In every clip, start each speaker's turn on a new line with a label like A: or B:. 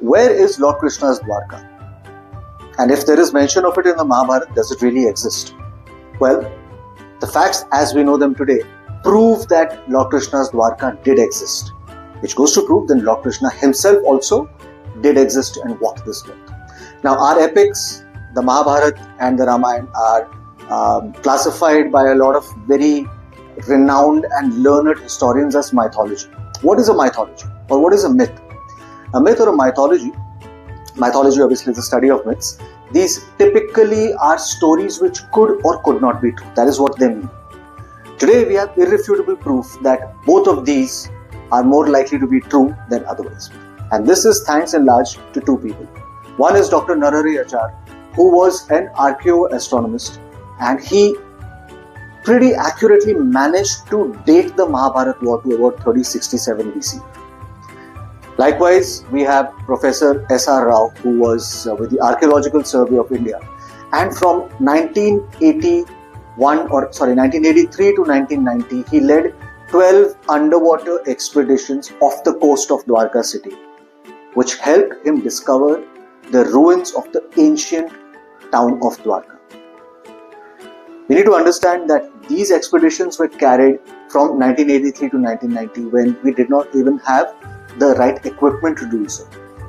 A: where is Lord Krishna's Dwarka? And if there is mention of it in the Mahabharata, does it really exist? Well, the facts as we know them today prove that Lord Krishna's Dwarka did exist, which goes to prove that Lord Krishna himself also did exist and walked this earth. Now, our epics, the Mahabharata and the Ramayana, are classified by a lot of very renowned and learned historians as mythology. What is a mythology, or what is a myth? A myth or a mythology obviously is the study of myths. These typically are stories which could or could not be true. That is what they mean. Today we have irrefutable proof that both of these are more likely to be true than otherwise. And this is thanks in large to two people. One is Dr. Narahari Achar, who was an archaeoastronomist, and he pretty accurately managed to date the Mahabharata war to about 3067 BC. Likewise, we have Professor S.R. Rao, who was with the Archaeological Survey of India, and from 1983 to 1990, he led 12 underwater expeditions off the coast of Dwarka city, which helped him discover the ruins of the ancient town of Dwarka. We need to understand that these expeditions were carried from 1983 to 1990 when we did not even have the right equipment to do so.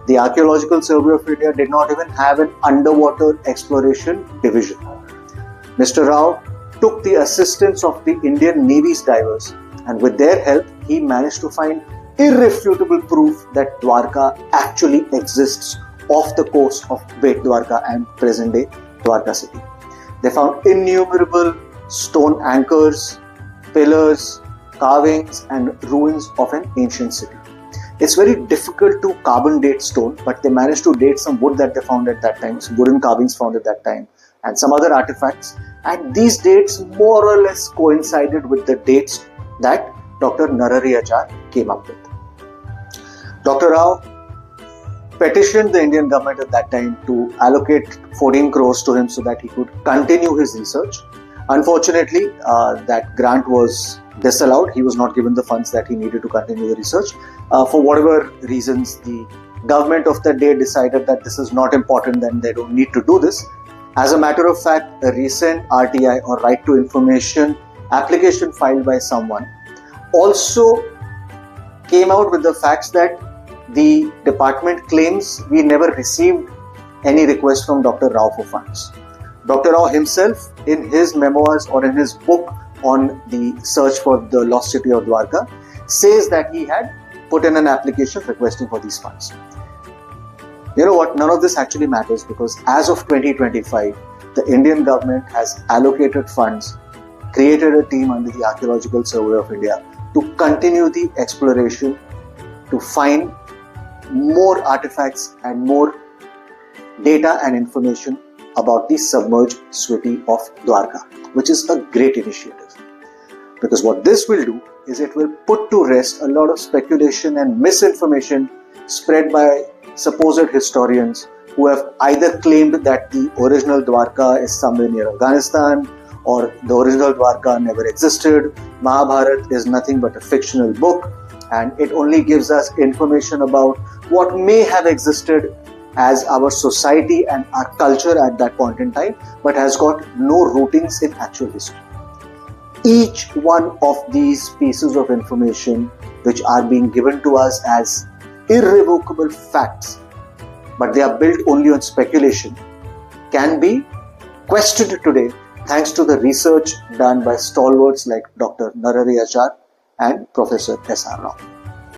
A: The Archaeological Survey of India did not even have an underwater exploration division. Mr. Rao took the assistance of the Indian Navy's divers, and with their help, he managed to find irrefutable proof that Dwarka actually exists off the coast of Bet Dwarka and present-day Dwarka city. They found innumerable stone anchors, pillars, carvings, and ruins of an ancient city. It's very difficult to carbon date stone, but they managed to date some wood that they found at that time, some wooden carvings found at that time, and some other artifacts. And these dates more or less coincided with the dates that Dr. Narahari Achar came up with. Dr. Rao petitioned the Indian government at that time to allocate 14 crores to him so that he could continue his research. Unfortunately, that grant was disallowed. He was not given the funds that he needed to continue the research. For whatever reasons, the government of that day decided that this is not important and they don't need to do this. As a matter of fact, a recent RTI or Right to Information application filed by someone also came out with the facts that the department claims we never received any request from Dr. Rao for funds. Dr. Rao himself, in his memoirs or in his book on the search for the lost city of Dwarka, says that he had put in an application requesting for these funds. You know what? None of this actually matters, because as of 2025, the Indian government has allocated funds, created a team under the Archaeological Survey of India to continue the exploration to find more artifacts and more data and information about the submerged city of Dwarka, which is a great initiative. Because what this will do is it will put to rest a lot of speculation and misinformation spread by supposed historians who have either claimed that the original Dwarka is somewhere near Afghanistan, or the original Dwarka never existed, Mahabharata is nothing but a fictional book, and it only gives us information about what may have existed as our society and our culture at that point in time, but has got no rootings in actual history. Each one of these pieces of information, which are being given to us as irrevocable facts, but they are built only on speculation, can be questioned today thanks to the research done by stalwarts like Dr. Narahari Achar and Professor S.R. Rao.